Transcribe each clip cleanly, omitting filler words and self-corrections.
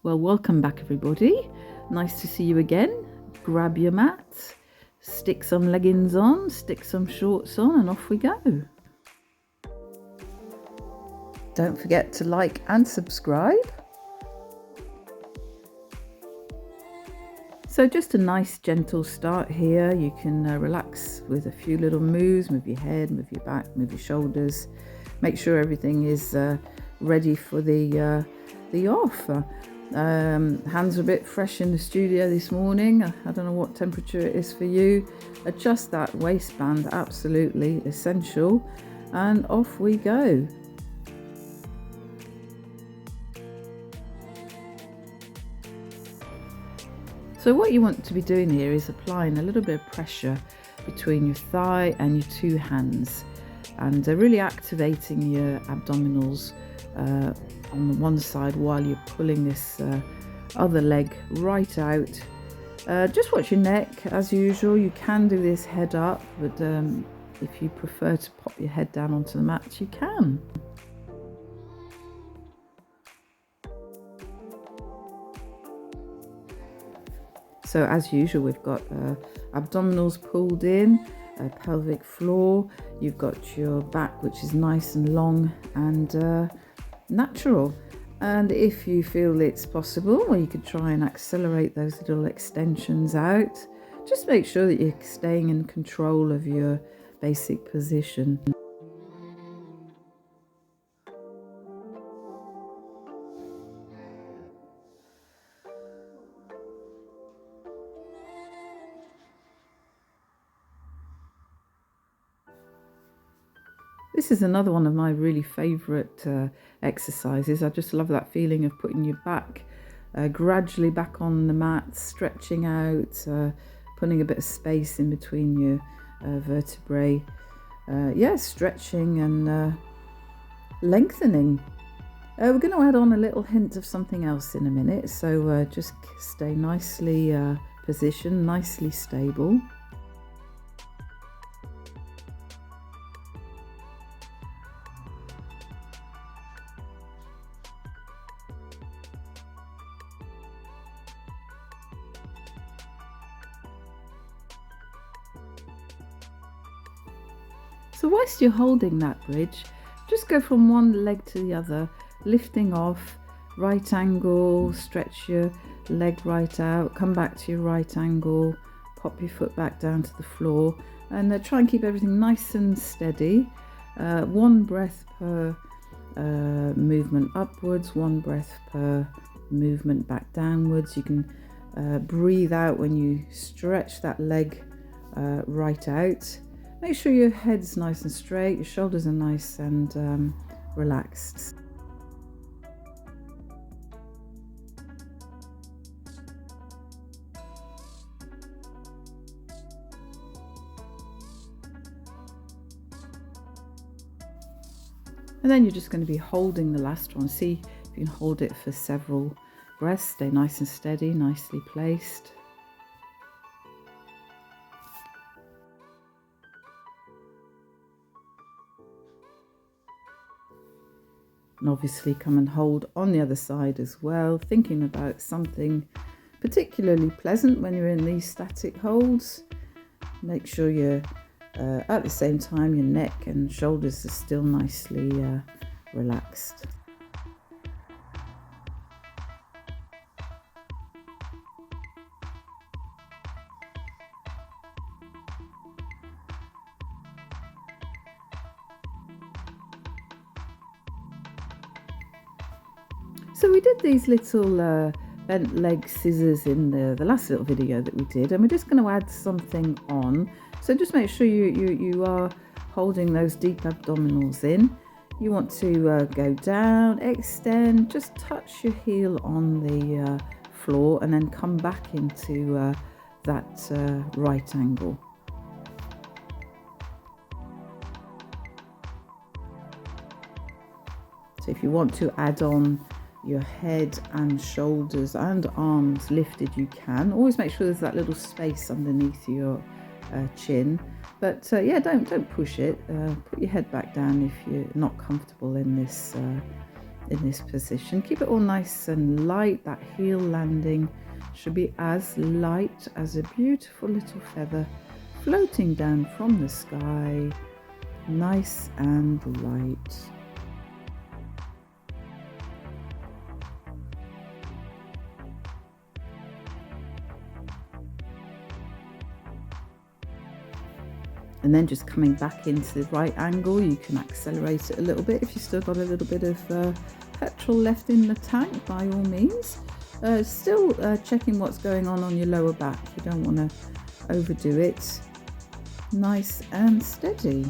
Well, welcome back everybody. Nice to see you again. Grab your mat, stick some leggings on, stick some shorts on, and off we go. Don't forget to like and subscribe. So just a nice gentle start here. You can relax with a few little moves. Move your head, move your back, move your shoulders. Make sure everything is ready for the off. Hands are a bit fresh in the studio this morning. I don't know what temperature it is for you. Adjust that waistband, absolutely essential, and off we go. So what you want to be doing here is applying a little bit of pressure between your thigh and your two hands, and really activating your abdominals on the one side while you're pulling this other leg right out. Just watch your neck as usual. You can do this head up, but if you prefer to pop your head down onto the mat, you can. So as usual, we've got abdominals pulled in, pelvic floor. You've got your back, which is nice and long and natural. And if you feel it's possible, well, you could try and accelerate those little extensions out. Just make sure that you're staying in control of your basic position. This is another one of my really favourite exercises. I just love that feeling of putting your back gradually back on the mat, stretching out, putting a bit of space in between your vertebrae. Stretching and lengthening. We're going to add on a little hint of something else in a minute, so just stay nicely positioned, nicely stable. So whilst you're holding that bridge, just go from one leg to the other, lifting off, right angle, stretch your leg right out, come back to your right angle, pop your foot back down to the floor, and try and keep everything nice and steady. One breath per movement upwards, one breath per movement back downwards. You can breathe out when you stretch that leg right out. Make sure your head's nice and straight, your shoulders are nice and relaxed. And then you're just going to be holding the last one. See if you can hold it for several breaths. Stay nice and steady, nicely placed. And obviously come and hold on the other side as well, thinking about something particularly pleasant when you're in these static holds. Make sure you're at the same time your neck and shoulders are still nicely relaxed. So we did these little bent leg scissors in the last little video that we did, and we're just going to add something on. So just make sure you are holding those deep abdominals in. You want to go down, extend, just touch your heel on the floor, and then come back into that right angle. So if you want to add on your head and shoulders and arms lifted, you can. Always make sure there's that little space underneath your chin, but yeah, don't push it. Put your head back down if you're not comfortable in in this position. Keep it all nice and light. That heel landing should be as light as a beautiful little feather floating down from the sky, nice and light. And then just coming back into the right angle, you can accelerate it a little bit. If you've still got a little bit of petrol left in the tank, by all means. Still checking what's going on your lower back. You don't want to overdo it. Nice and steady.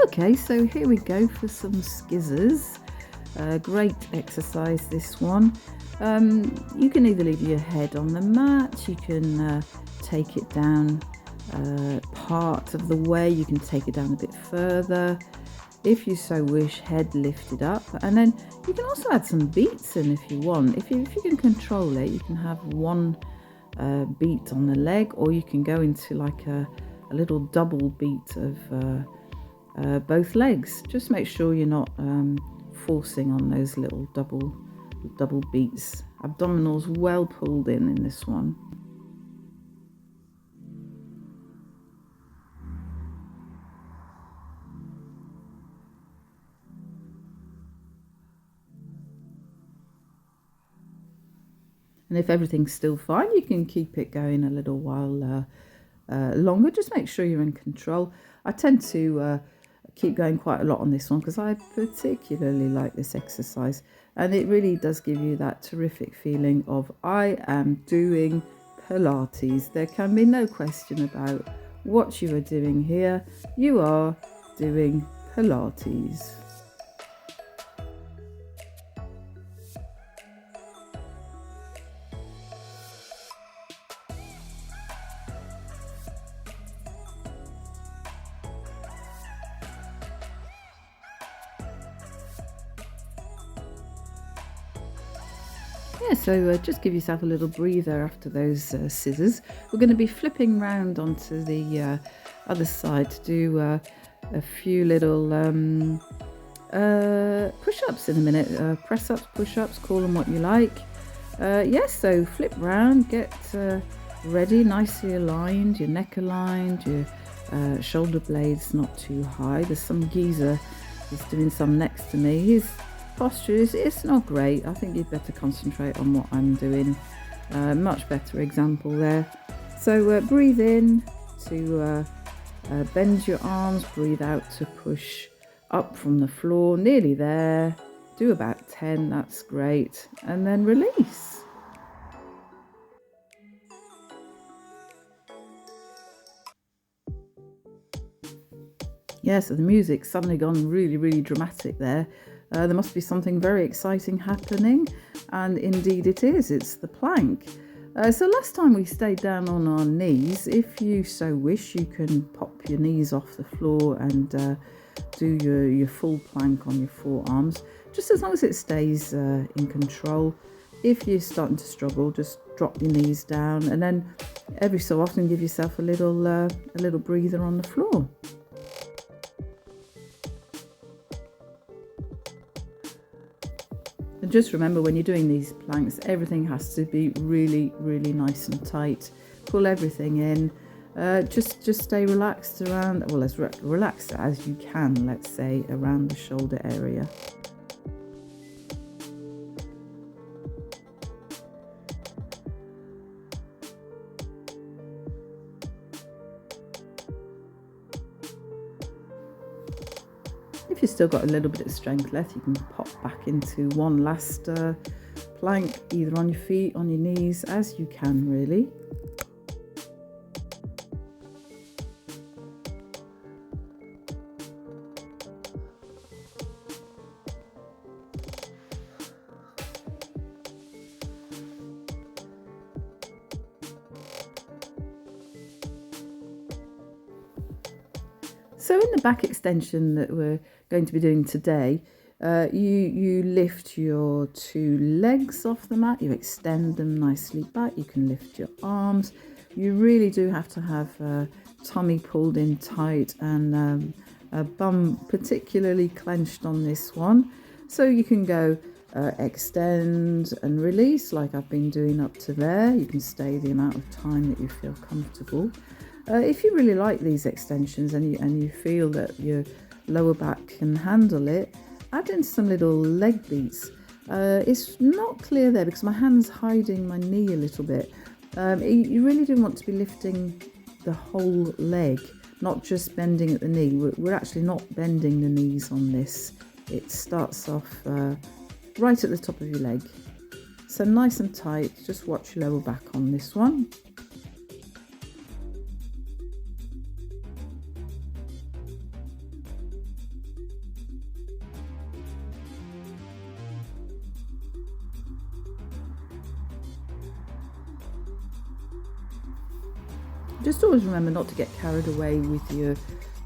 Okay, so here we go for some skizzers. Great exercise, this one. You can either leave your head on the mat, you can take it down part of the way, you can take it down a bit further. If you so wish, head lifted up, and then you can also add some beats in if you want. If you can control it, you can have one beat on the leg, or you can go into like a little double beat of both legs. Just make sure you're not forcing on those little double beats. Abdominals well pulled in this one. And if everything's still fine, you can keep it going a little while longer. Just make sure you're in control. I tend to keep going quite a lot on this one because I particularly like this exercise, and it really does give you that terrific feeling of I am doing Pilates. There can be no question about what you are doing here. You are doing Pilates. Yeah, so just give yourself a little breather after those scissors. We're going to be flipping round onto the other side to do a few little push-ups in a minute. Press-ups, push-ups, call them what you like. Yes, so flip round, get ready, nicely aligned, your neck aligned, your shoulder blades not too high. There's some geezer who's doing some next to me. His posture it's not great. I think you'd better concentrate on what I'm doing. Much better example there. So breathe in to bend your arms, breathe out to push up from the floor, nearly there. Do about 10, that's great, and then release. Yeah, so the music's suddenly gone really dramatic there. There must be something very exciting happening, and indeed it is. It's the plank. So last time we stayed down on our knees. If you so wish, you can pop your knees off the floor and do your full plank on your forearms, just as long as it stays in control. If you're starting to struggle, just drop your knees down, and then every so often give yourself a little breather on the floor. And just remember, when you're doing these planks, everything has to be really nice and tight. Pull everything in. Just stay relaxed around, well, as relaxed as you can, let's say, around the shoulder area. If you've still got a little bit of strength left, you can pop back into one last plank, either on your feet, on your knees, as you can really. So in the back extension that we're going to be doing today, You lift your two legs off the mat, you extend them nicely back, you can lift your arms. You really do have to have tummy pulled in tight and a bum particularly clenched on this one. So you can go extend and release like I've been doing up to there. You can stay the amount of time that you feel comfortable. If you really like these extensions and you feel that your lower back can handle it, add in some little leg beats. It's not clear there because my hand's hiding my knee a little bit. You really do want to be lifting the whole leg, not just bending at the knee. We're actually not bending the knees on this. It starts off right at the top of your leg. So nice and tight, just watch your lower back on this one. Just always remember not to get carried away with your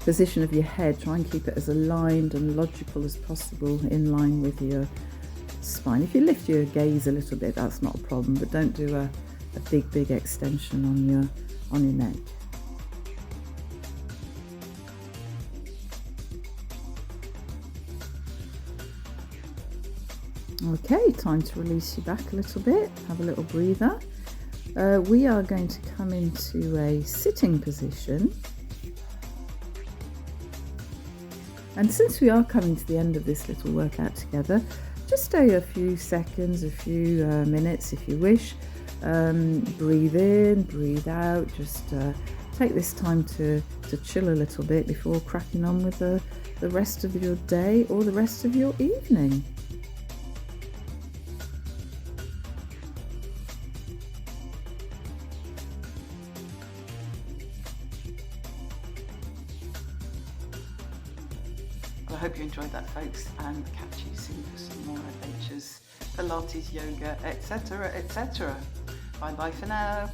position of your head. Try and keep it as aligned and logical as possible, in line with your spine. If you lift your gaze a little bit, that's not a problem, but don't do a big extension on your neck. Okay, time to release your back a little bit. Have a little breather. We are going to come into a sitting position. And since we are coming to the end of this little workout together, just stay a few seconds, a few minutes if you wish. Breathe in, breathe out. Just take this time to chill a little bit before cracking on with the rest of your day or the rest of your evening. Well, I hope you enjoyed that, folks, and catch you soon for some more adventures, Pilates, yoga, etc., etc. Bye bye for now.